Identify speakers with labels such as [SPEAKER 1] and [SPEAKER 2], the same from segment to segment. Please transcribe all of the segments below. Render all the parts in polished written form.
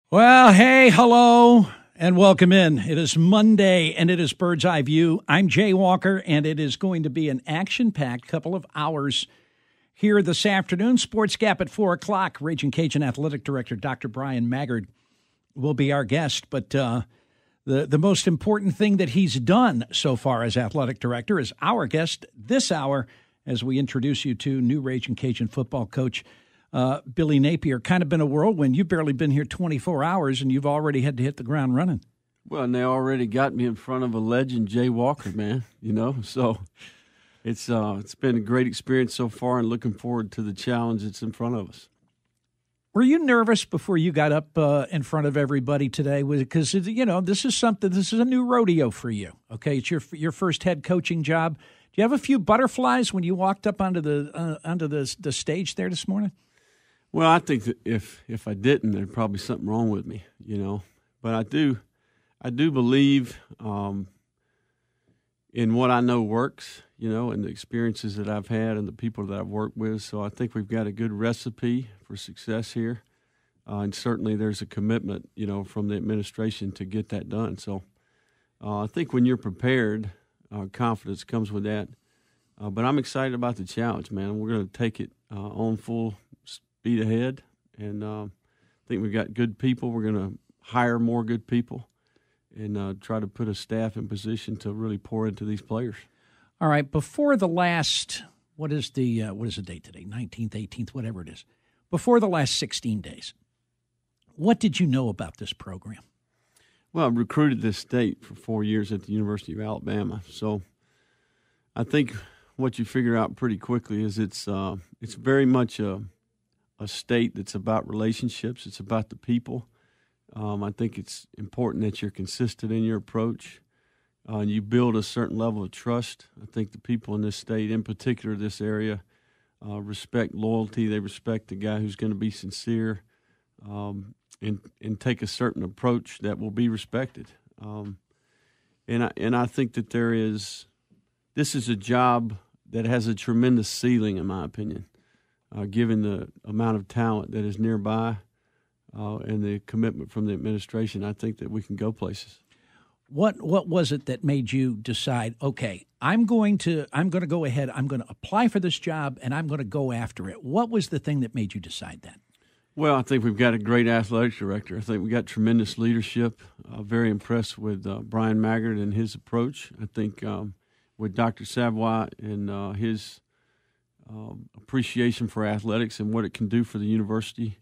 [SPEAKER 1] Well, hey, hello, and welcome in. It is Monday, and it is Bird's Eye View. I'm Jay Walker, and it is going to be an action-packed couple of hours here this afternoon. Sports Gap at 4 o'clock. Ragin Cajun Athletic Director Dr. Brian Maggard will be our guest, but the most important thing that he's done so far as athletic director is our guest this hour as we introduce you to new Ragin Cajun football coach Billy Napier. Kind of been a whirlwind. You've barely been here 24 hours, and you've already had to hit the ground running.
[SPEAKER 2] Well, and they already got me in front of a legend, Jay Walker, man. So it's been a great experience so far, and looking forward to the challenge that's in front of us.
[SPEAKER 1] Were you nervous before you got up in front of everybody today? Because this is a new rodeo for you. Okay, it's your first head coaching job. Do you have a few butterflies when you walked up onto the stage there this morning?
[SPEAKER 2] Well, I think that if I didn't, there's probably something wrong with me, But I do believe in what I know works, and the experiences that I've had and the people that I've worked with. So I think we've got a good recipe for success here, and certainly there's a commitment, from the administration to get that done. So I think when you're prepared, confidence comes with that. But I'm excited about the challenge, man. We're going to take it on full speed ahead, and I think we've got good people. We're going to hire more good people and try to put a staff in position to really pour into these players.
[SPEAKER 1] All right. Before the last, what is the date today? 19th, 18th, whatever it is. Before the last 16 days, what did you know about this program?
[SPEAKER 2] Well, I recruited this state for 4 years at the University of Alabama, so I think what you figure out pretty quickly is it's very much a state that's about relationships. It's about the people. I think it's important that you're consistent in your approach. And you build a certain level of trust. I think the people in this state, in particular this area, respect loyalty. They respect the guy who's going to be sincere and take a certain approach that will be respected. And I think that this is a job that has a tremendous ceiling, in my opinion, given the amount of talent that is nearby and the commitment from the administration. I think that we can go places.
[SPEAKER 1] What was it that made you decide, okay, I'm going to go ahead, I'm going to apply for this job, and I'm going to go after it? What was the thing that made you decide that?
[SPEAKER 2] Well, I think we've got a great athletic director. I think we got tremendous leadership. Very impressed with Brian Maggard and his approach. I think with Dr. Savoy and his appreciation for athletics and what it can do for the university.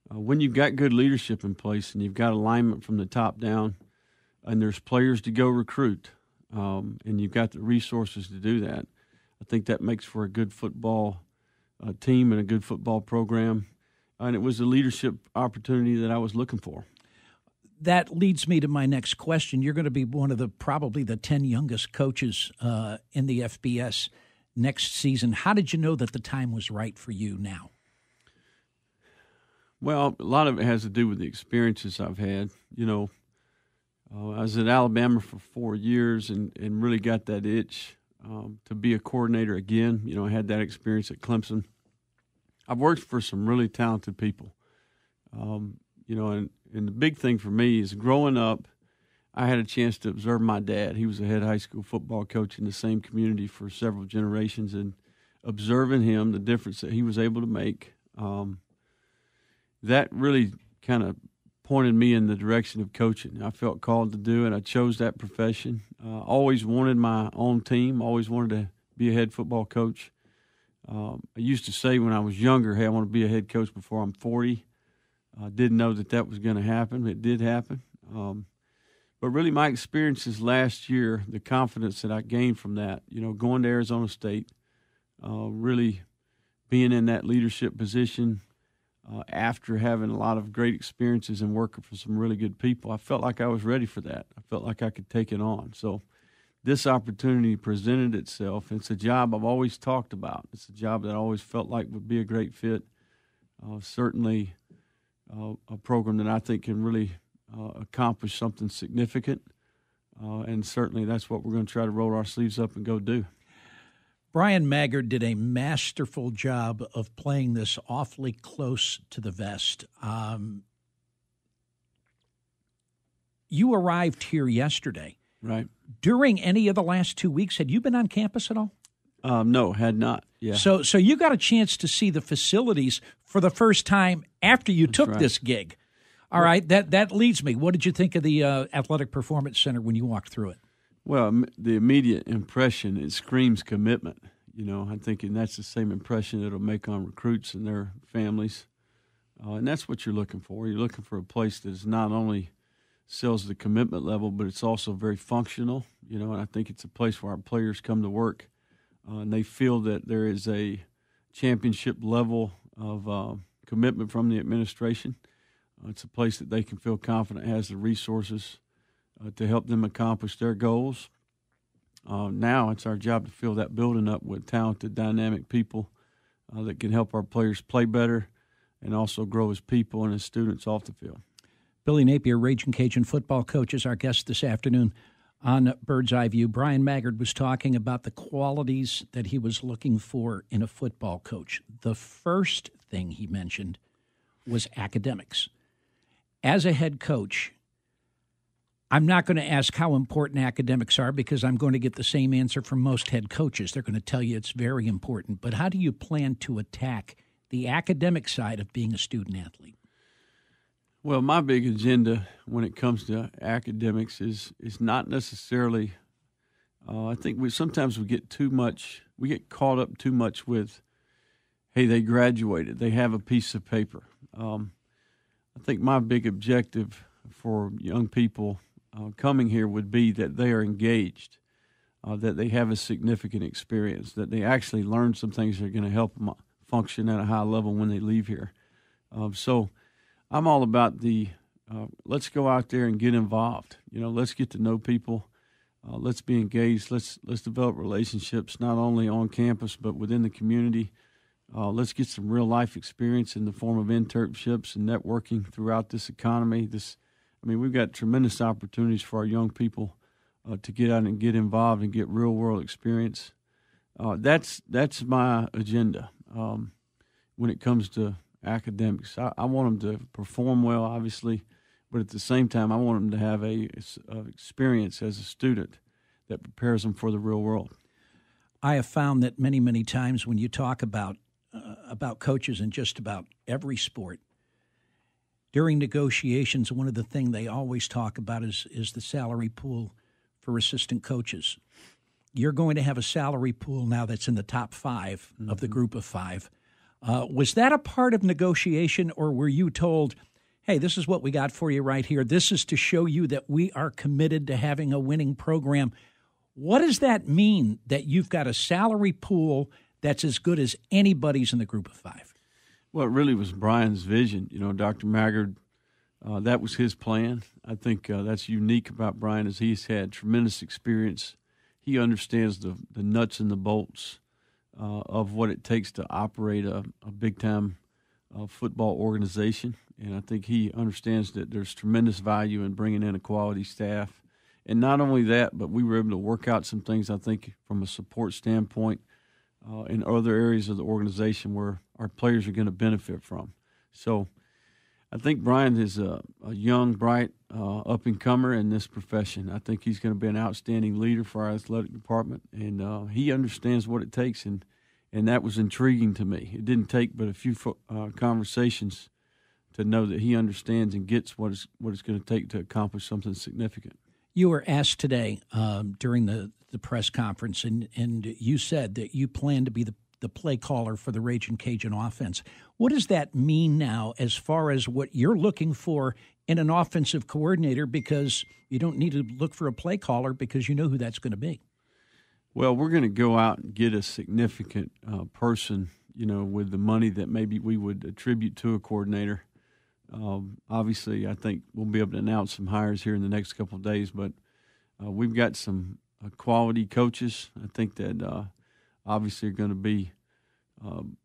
[SPEAKER 2] When you've got good leadership in place and you've got alignment from the top down, and there's players to go recruit, and you've got the resources to do that, I think that makes for a good football team and a good football program. And it was a leadership opportunity that I was looking for.
[SPEAKER 1] That leads me to my next question. You're going to be one of probably the 10 youngest coaches in the FBS next season. How did you know that the time was right for you now?
[SPEAKER 2] Well, a lot of it has to do with the experiences I've had. I was at Alabama for 4 years and really got that itch to be a coordinator again. I had that experience at Clemson. I've worked for some really talented people, and the big thing for me is growing up, I had a chance to observe my dad. He was a head high school football coach in the same community for several generations, and observing him, the difference that he was able to make, that really kind of pointed me in the direction of coaching. I felt called to do it. I chose that profession. Always wanted my own team, always wanted to be a head football coach. I used to say when I was younger, hey, I want to be a head coach before I'm 40. Didn't know that was going to happen. It did happen. But really my experiences last year, the confidence that I gained from that, going to Arizona State, really being in that leadership position after having a lot of great experiences and working for some really good people, I felt like I was ready for that. I felt like I could take it on. So this opportunity presented itself. It's a job I've always talked about. It's a job that I always felt like would be a great fit. Certainly a program that I think can really accomplish something significant. And certainly that's what we're going to try to roll our sleeves up and go do.
[SPEAKER 1] Brian Maggard did a masterful job of playing this awfully close to the vest. you arrived here yesterday.
[SPEAKER 2] Right.
[SPEAKER 1] During any of the last 2 weeks, had you been on campus at all?
[SPEAKER 2] No, had not. Yeah.
[SPEAKER 1] So you got a chance to see the facilities for the first time after you took this gig. All right, that leads me. What did you think of the Athletic Performance Center when you walked through it?
[SPEAKER 2] Well, the immediate impression, it screams commitment. I'm thinking that's the same impression it'll make on recruits and their families. And that's what you're looking for. You're looking for a place that is not only sells the commitment level, but it's also very functional. And I think it's a place where our players come to work and they feel that there is a championship level of commitment from the administration. It's a place that they can feel confident has the resources to help them accomplish their goals. Now it's our job to fill that building up with talented, dynamic people that can help our players play better and also grow as people and as students off the field.
[SPEAKER 1] Billy Napier, Ragin Cajun football coach, is our guest this afternoon on Bird's Eye View. Brian Maggard was talking about the qualities that he was looking for in a football coach. The first thing he mentioned was academics. As a head coach, I'm not going to ask how important academics are because I'm going to get the same answer from most head coaches. They're going to tell you it's very important. But how do you plan to attack the academic side of being a student athlete?
[SPEAKER 2] Well, my big agenda when it comes to academics is not necessarily. I think sometimes we get caught up too much with, hey, they graduated, they have a piece of paper. I think my big objective for young people coming here would be that they are engaged, that they have a significant experience, that they actually learn some things that are going to help them function at a high level when they leave here. So I'm all about let's go out there and get involved. Let's get to know people. Let's be engaged. Let's develop relationships not only on campus but within the community. Let's get some real life experience in the form of internships and networking throughout this economy. We've got tremendous opportunities for our young people to get out and get involved and get real world experience. That's my agenda when it comes to academics. I want them to perform well, obviously, but at the same time, I want them to have a experience as a student that prepares them for the real world.
[SPEAKER 1] I have found that many, many times when you talk about coaches in just about every sport, during negotiations, one of the things they always talk about is the salary pool for assistant coaches. You're going to have a salary pool now that's in the top 5 of the group of 5. Was that a part of negotiation, or were you told, hey, this is what we got for you right here. This is to show you that we are committed to having a winning program. What does that mean, that you've got a salary pool that's as good as anybody's in the group of 5?
[SPEAKER 2] Well, it really was Brian's vision. Dr. Maggard, that was his plan. I think that's unique about Brian is he's had tremendous experience. He understands the nuts and the bolts of what it takes to operate a big-time football organization. And I think he understands that there's tremendous value in bringing in a quality staff. And not only that, but we were able to work out some things, I think, from a support standpoint in other areas of the organization where our players are going to benefit from. So I think Brian is a young, bright, up-and-comer in this profession. I think he's going to be an outstanding leader for our athletic department, and he understands what it takes, and that was intriguing to me. It didn't take but a few conversations to know that he understands and gets what it's going to take to accomplish something significant.
[SPEAKER 1] You were asked today during the press conference, and you said that you plan to be the play caller for the Ragin Cajun offense. What does that mean now as far as what you're looking for in an offensive coordinator, because you don't need to look for a play caller because you know who that's going to be?
[SPEAKER 2] Well, we're going to go out and get a significant person, with the money that maybe we would attribute to a coordinator. Obviously, I think we'll be able to announce some hires here in the next couple of days, but we've got some quality coaches. I think that obviously are going to be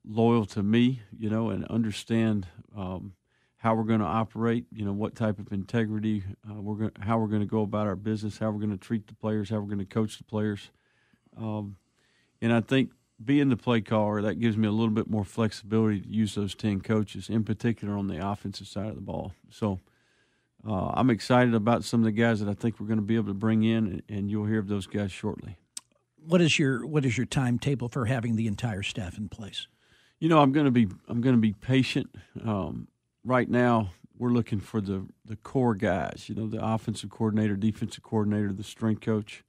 [SPEAKER 2] loyal to me, and understand how we're going to operate, what type of integrity how we're going to go about our business, how we're going to treat the players, how we're going to coach the players. And I think being the play caller, that gives me a little bit more flexibility to use those 10 coaches, in particular on the offensive side of the ball. So I'm excited about some of the guys that I think we're going to be able to bring in, and you'll hear of those guys shortly.
[SPEAKER 1] What is your timetable for having the entire staff in place?
[SPEAKER 2] I'm going to be patient. Right now, we're looking for the core guys. The offensive coordinator, defensive coordinator, the strength coach,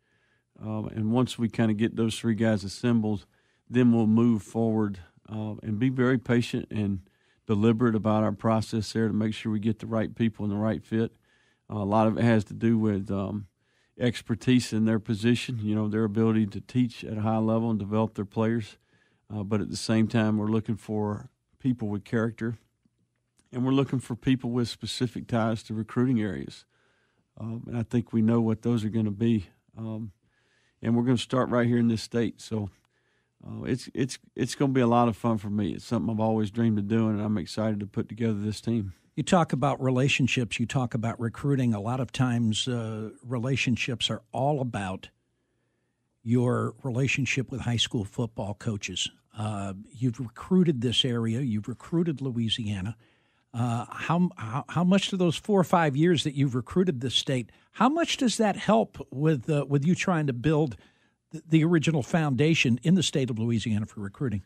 [SPEAKER 2] and once we kind of get those three guys assembled, then we'll move forward and be very patient and deliberate about our process there to make sure we get the right people and the right fit. A lot of it has to do with expertise in their position, their ability to teach at a high level and develop their players. But at the same time, we're looking for people with character, and we're looking for people with specific ties to recruiting areas. And I think we know what those are going to be. And we're going to start right here in this state. So it's going to be a lot of fun for me. It's something I've always dreamed of doing, and I'm excited to put together this team.
[SPEAKER 1] You talk about relationships. You talk about recruiting. A lot of times relationships are all about your relationship with high school football coaches. You've recruited this area. You've recruited Louisiana. How much do those 4 or 5 years that you've recruited this state, how much does that help with you trying to build the original foundation in the state of Louisiana for recruiting?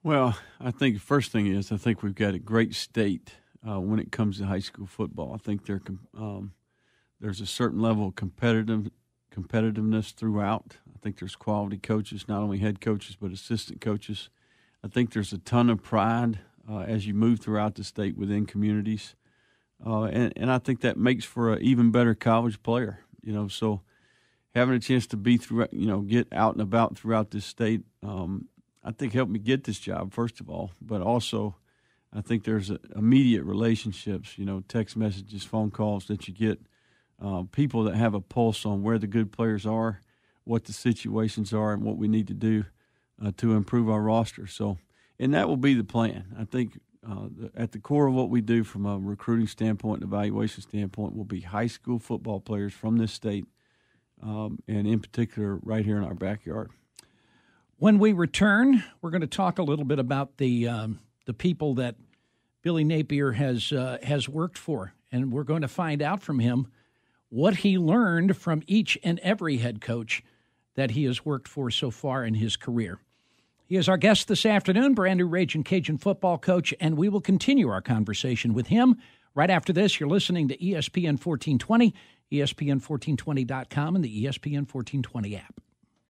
[SPEAKER 2] Well, I think the first thing is I think we've got a great state when it comes to high school football. I think there's a certain level of competitiveness throughout. I think there's quality coaches, not only head coaches but assistant coaches. I think there's a ton of pride as you move throughout the state within communities. And I think that makes for an even better college player, so having a chance to be through, get out and about throughout this state, I think helped me get this job, first of all, but also I think there's immediate relationships, text messages, phone calls that you get, people that have a pulse on where the good players are, what the situations are, and what we need to do to improve our roster. So, and that will be the plan. I think at the core of what we do from a recruiting standpoint and evaluation standpoint will be high school football players from this state, and in particular right here in our backyard.
[SPEAKER 1] When we return, we're going to talk a little bit about the people that Billy Napier has worked for, and we're going to find out from him what he learned from each and every head coach that he has worked for so far in his career. He is our guest this afternoon, brand new Ragin Cajun football coach, and we will continue our conversation with him right after this. You're listening to ESPN 1420, ESPN1420.com, and the ESPN 1420 app.